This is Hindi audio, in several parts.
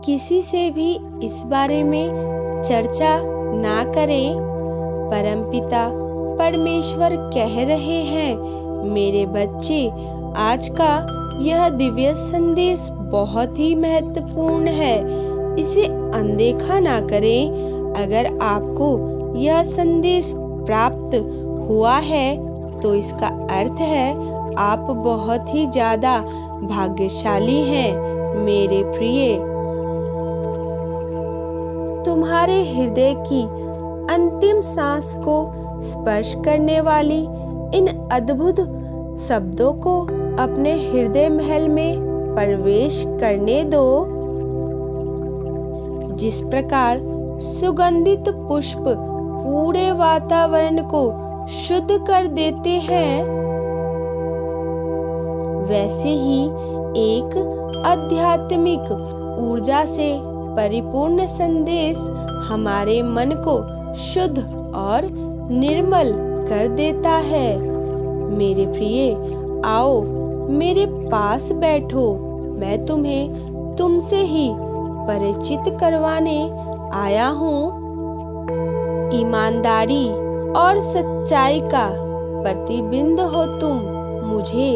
किसी से भी इस बारे में चर्चा ना करें। परमपिता परमेश्वर कह रहे हैं, मेरे बच्चे, आज का यह दिव्य संदेश बहुत ही महत्वपूर्ण है। इसे अनदेखा ना करें। अगर आपको यह संदेश प्राप्त हुआ है तो इसका अर्थ है आप बहुत ही ज्यादा भाग्यशाली हैं। मेरे प्रिय, तुम्हारे हृदय की अंतिम सांस को स्पर्श करने वाली इन अद्भुत शब्दों को अपने हृदय महल में प्रवेश करने दो। जिस प्रकार सुगंधित पुष्प पूरे वातावरण को शुद्ध कर देते हैं, वैसे ही एक आध्यात्मिक ऊर्जा से परिपूर्ण संदेश हमारे मन को शुद्ध और निर्मल कर देता है। मेरे प्रिय, आओ मेरे पास बैठो। मैं तुम्हें तुमसे ही परिचित करवाने आया हूँ। ईमानदारी और सच्चाई का प्रतिबिंब हो तुम। मुझे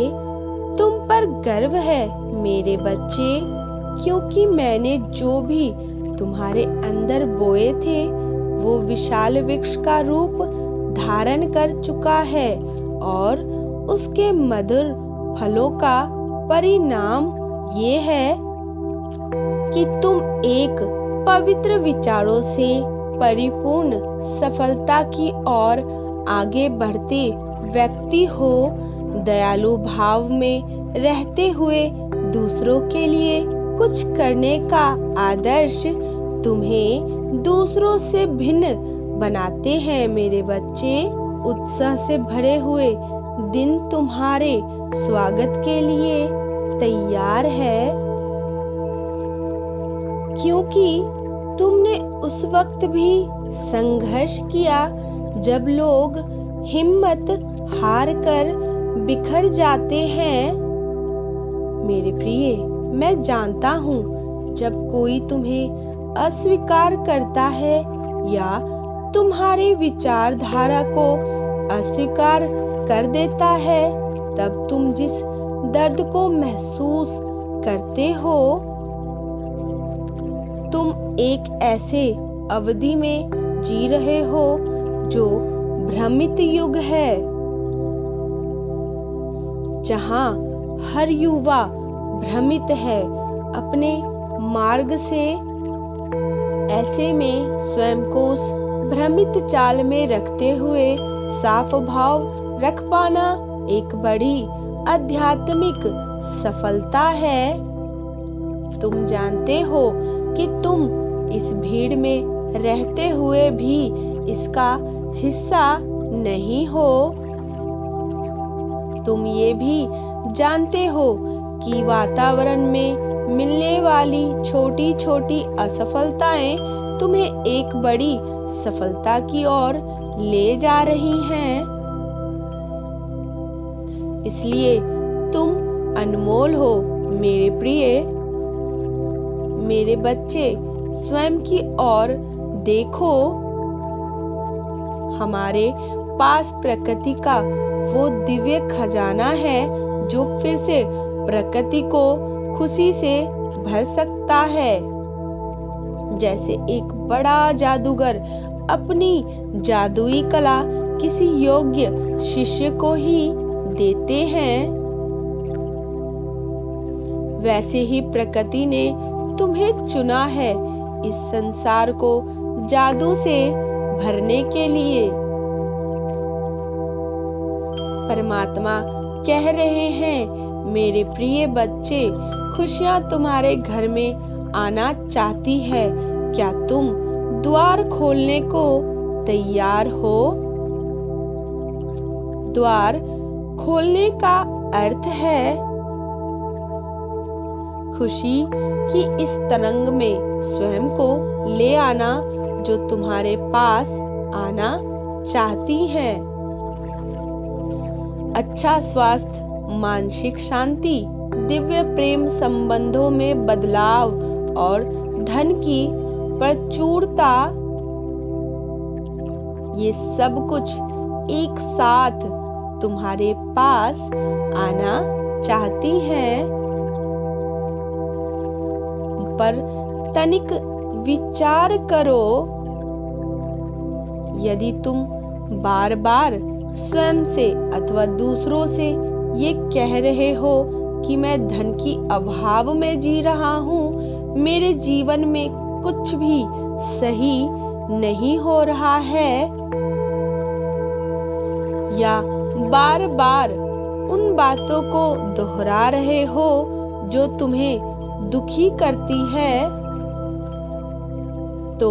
तुम पर गर्व है मेरे बच्चे, क्योंकि मैंने जो भी तुम्हारे अंदर बोए थे वो विशाल वृक्ष का रूप धारण कर चुका है और उसके मधुर फलों का परिणाम ये है कि तुम एक पवित्र विचारों से परिपूर्ण सफलता की ओर आगे बढ़ते व्यक्ति हो। दयालु भाव में रहते हुए दूसरों के लिए कुछ करने का आदर्श तुम्हें दूसरों से भिन्न बनाते हैं। मेरे बच्चे, उत्साह से भरे हुए दिन तुम्हारे स्वागत के लिए तैयार है, क्योंकि तुमने उस वक्त भी संघर्ष किया जब लोग हिम्मत हार कर बिखर जाते हैं। मेरे प्रिय, मैं जानता हूँ जब कोई तुम्हें अस्वीकार करता है या तुम्हारी विचारधारा को अस्वीकार कर देता है, तब तुम जिस दर्द को महसूस करते हो, तुम एक ऐसे अवधि में जी रहे हो जो भ्रमित युग है, जहां हर युवा भ्रमित है अपने मार्ग से। ऐसे में स्वयं को उस भ्रमित चाल में रखते हुए साफ भाव रख पाना एक बड़ी आध्यात्मिक सफलता है। तुम जानते हो कि तुम इस भीड़ में रहते हुए भी इसका हिस्सा नहीं हो। तुम ये भी जानते हो कि वातावरण में मिलने वाली छोटी छोटी असफलताएं तुम्हें एक बड़ी सफलता की ओर ले जा रही हैं। इसलिए तुम अनमोल हो मेरे प्रिय। मेरे बच्चे, स्वयं की ओर देखो। हमारे पास प्रकृति का वो दिव्य खजाना है जो फिर से प्रकृति को खुशी से भर सकता है। जैसे एक बड़ा जादूगर अपनी जादुई कला किसी योग्य शिष्य को ही देते हैं, वैसे ही प्रकृति ने तुम्हें चुना है इस संसार को जादू से भरने के लिए। परमात्मा कह रहे हैं, मेरे प्रिय बच्चे, खुशियां तुम्हारे घर में आना चाहती है। क्या तुम द्वार खोलने को तैयार हो? द्वार खोलने का अर्थ है खुशी की इस तरंग में स्वयं को ले आना जो तुम्हारे पास आना चाहती है। अच्छा स्वास्थ्य, मानसिक शांति, दिव्य प्रेम, संबंधों में बदलाव और धन की प्रचुरता, ये सब कुछ एक साथ तुम्हारे पास आना चाहती हैं, पर तनिक विचार करो, यदि तुम बार बार स्वयं से अथवा दूसरों से ये कह रहे हो कि मैं धन की अभाव में जी रहा हूँ, मेरे जीवन में कुछ भी सही नहीं हो रहा है, या बार बार उन बातों को दोहरा रहे हो जो तुम्हें दुखी करती है, तो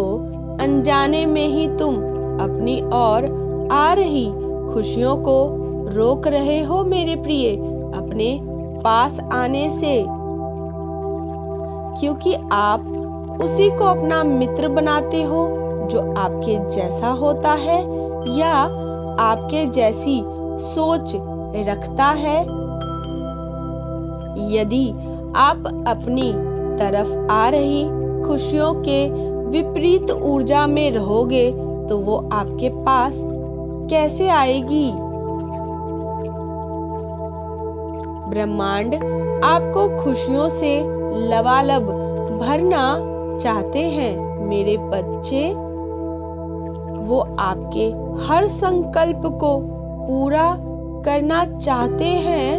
अनजाने में ही तुम अपनी ओर आ रही खुशियों को रोक रहे हो मेरे प्रिय अपने पास आने से, क्योंकि आप उसी को अपना मित्र बनाते हो जो आपके जैसा होता है या आपके जैसी सोच रखता है। यदि आप अपनी तरफ आ रही खुशियों के विपरीत ऊर्जा में रहोगे तो वो आपके पास कैसे आएगी? ब्रह्मांड आपको खुशियों से लबालब भरना चाहते हैं मेरे बच्चे। वो आपके हर संकल्प को पूरा करना चाहते हैं।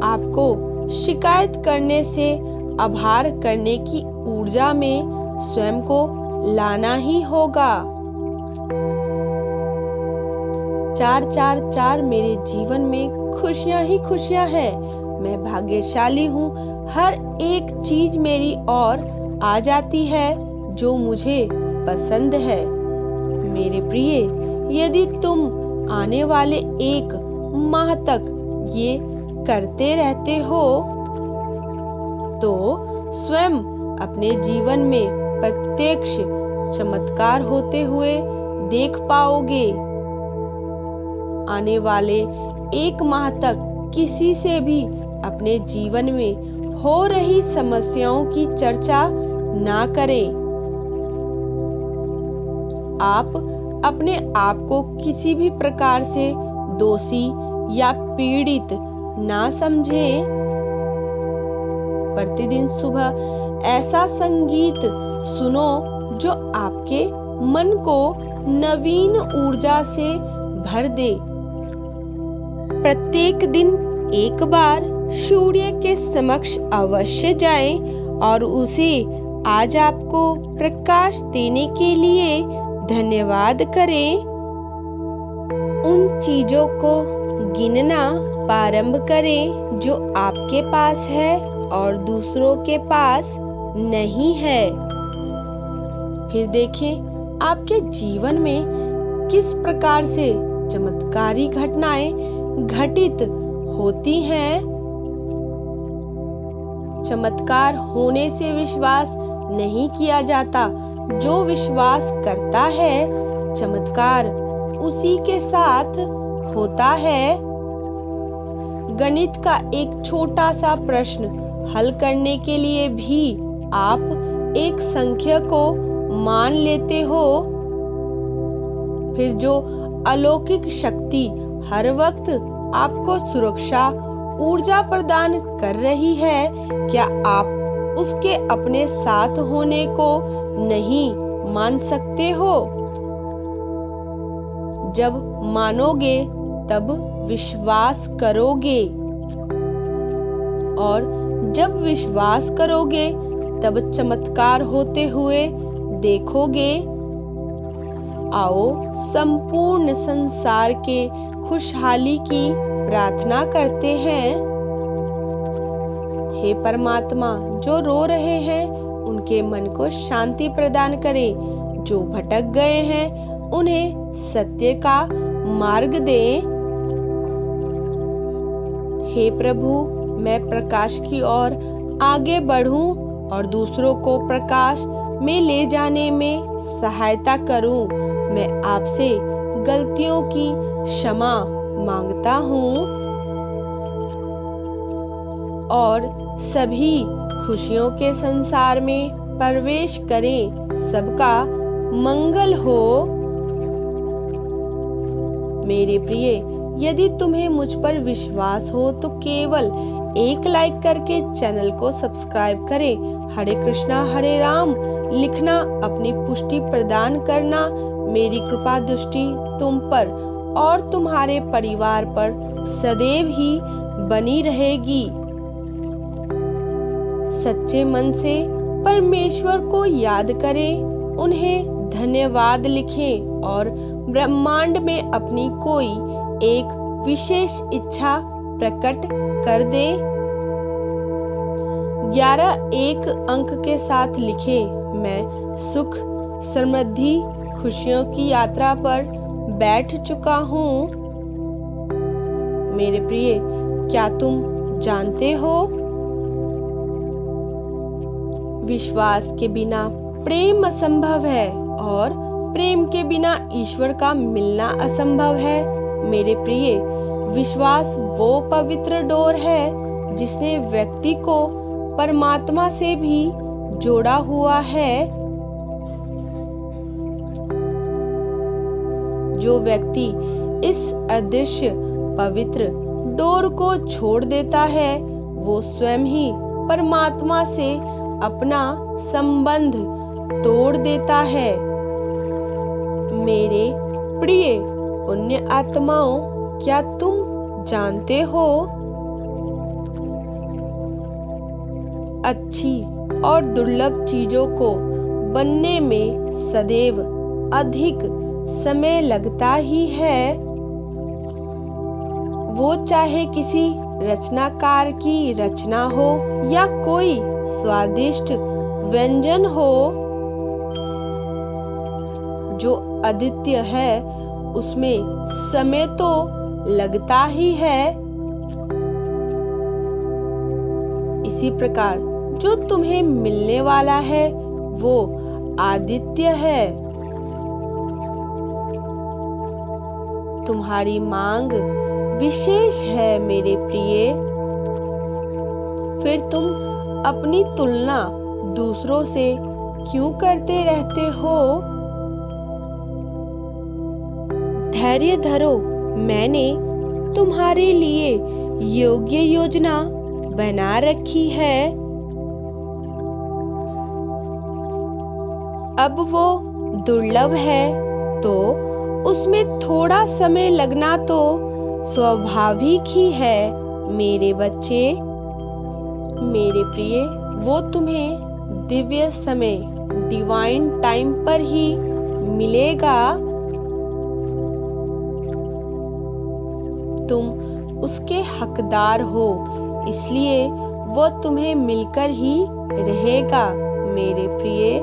आपको शिकायत करने से आभार करने की ऊर्जा में स्वयं को लाना ही होगा। 444 मेरे जीवन में खुशियां ही खुशियां हैं। मैं भाग्यशाली हूँ। हर एक चीज मेरी ओर आ जाती है जो मुझे पसंद है। मेरे प्रिय, यदि तुम आने वाले 1 माह तक ये करते रहते हो तो स्वयं अपने जीवन में प्रत्यक्ष चमत्कार होते हुए देख पाओगे। आने वाले 1 माह तक किसी से भी अपने जीवन में हो रही समस्याओं की चर्चा ना करें। आप अपने आप को किसी भी प्रकार से दोषी या पीड़ित ना समझें। प्रतिदिन सुबह ऐसा संगीत सुनो जो आपके मन को नवीन ऊर्जा से भर दे। प्रत्येक दिन एक बार सूर्य के समक्ष अवश्य जाएं और उसे आज आपको प्रकाश देने के लिए धन्यवाद करें। उन चीजों को गिनना प्रारंभ करें जो आपके पास है और दूसरों के पास नहीं है। फिर देखें आपके जीवन में किस प्रकार से चमत्कारी घटनाएं घटित होती हैं। चमत्कार होने से विश्वास नहीं किया जाता। जो विश्वास करता है चमत्कार उसी के साथ होता है। गणित का एक छोटा सा प्रश्न हल करने के लिए भी आप एक संख्या को मान लेते हो। फिर जो अलौकिक शक्ति हर वक्त आपको सुरक्षा ऊर्जा प्रदान कर रही है, क्या आप उसके अपने साथ होने को नहीं मान सकते हो? जब मानोगे तब विश्वास करोगे, और जब विश्वास करोगे तब चमत्कार होते हुए देखोगे। आओ संपूर्ण संसार के खुशहाली की प्रार्थना करते हैं। हे परमात्मा, जो रो रहे हैं उनके मन को शांति प्रदान करें। जो भटक गए हैं उन्हें सत्य का मार्ग दे। हे प्रभु, मैं प्रकाश की ओर आगे बढ़ूं और दूसरों को प्रकाश में ले जाने में सहायता करूं। मैं आपसे गलतियों की क्षमा मांगता हूं और सभी खुशियों के संसार में प्रवेश करें। सबका मंगल हो। मेरे प्रिय, यदि तुम्हें मुझ पर विश्वास हो तो केवल एक लाइक करके चैनल को सब्सक्राइब करें। हरे कृष्णा हरे राम लिखना अपनी पुष्टि प्रदान करना। मेरी कृपा दृष्टि तुम पर और तुम्हारे परिवार पर सदैव ही बनी रहेगी। सच्चे मन से परमेश्वर को याद करें, उन्हें धन्यवाद लिखें और ब्रह्मांड में अपनी कोई एक विशेष इच्छा प्रकट कर दें। 11 एक अंक के साथ लिखें, मैं सुख समृद्धि खुशियों की यात्रा पर बैठ चुका हूँ। मेरे प्रिय, क्या तुम जानते हो, विश्वास के बिना प्रेम असंभव है और प्रेम के बिना ईश्वर का मिलना असंभव है। मेरे प्रिय, विश्वास वो पवित्र डोर है जिसने व्यक्ति को परमात्मा से भी जोड़ा हुआ है। जो व्यक्ति इस अदृश्य पवित्र डोर को छोड़ देता है वो स्वयं ही परमात्मा से अपना संबंध तोड़ देता है। मेरे प्रिय पुण्य आत्माओं, क्या तुम जानते हो, अच्छी और दुर्लभ चीजों को बनने में सदैव अधिक समय लगता ही है। वो चाहे किसी रचनाकार की रचना हो या कोई स्वादिष्ट व्यंजन हो। जो अद्वितीय है उसमें समय तो लगता ही है। इसी प्रकार जो तुम्हें मिलने वाला है वो अद्वितीय है। तुम्हारी मांग विशेष है मेरे प्रिय, फिर तुम अपनी तुलना दूसरों से क्यों करते रहते हो। धैर्य धरो, मैंने तुम्हारे लिए योग्य योजना बना रखी है। अब वो दुर्लभ है तो उसमें थोड़ा समय लगना तो स्वाभाविक ही है। मेरे बच्चे, मेरे प्रिय, वो तुम्हें दिव्य समय डिवाइन टाइम पर ही मिलेगा। तुम उसके हकदार हो, इसलिए वो तुम्हें मिलकर ही रहेगा। मेरे प्रिय,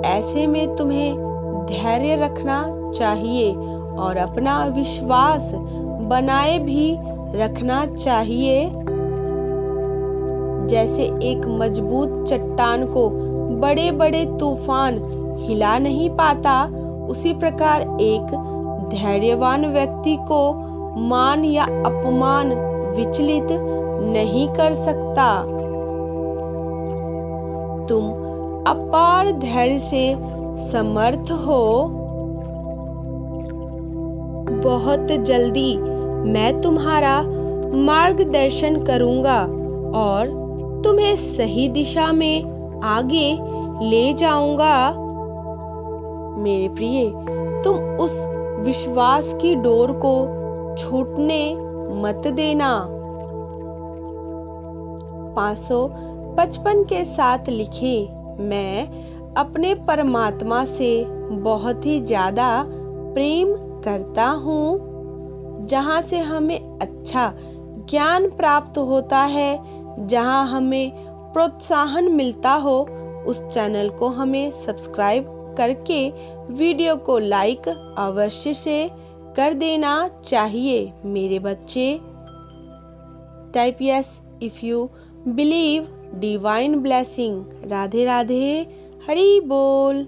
ऐसे में तुम्हें धैर्य रखना चाहिए और अपना विश्वास बनाए भी रखना चाहिए। जैसे एक मजबूत चट्टान को बड़े बड़े तूफान हिला नहीं पाता, उसी प्रकार एक धैर्यवान व्यक्ति को मान या अपमान विचलित नहीं कर सकता। तुम अपार धैर्य से समर्थ हो। बहुत जल्दी मैं तुम्हारा मार्गदर्शन करूंगा और तुम्हें सही दिशा में आगे ले जाऊंगा। मेरे प्रिय, तुम उस विश्वास की डोर को छूटने मत देना। 555 के साथ लिखे, मैं अपने परमात्मा से बहुत ही ज्यादा प्रेम करता हूँ। जहाँ से हमें अच्छा ज्ञान प्राप्त होता है, जहाँ हमें प्रोत्साहन मिलता हो, उस चैनल को हमें सब्सक्राइब करके वीडियो को लाइक अवश्य से कर देना चाहिए। मेरे बच्चे, type yes if you believe divine blessing. Radhe Radhe, Hari बोल।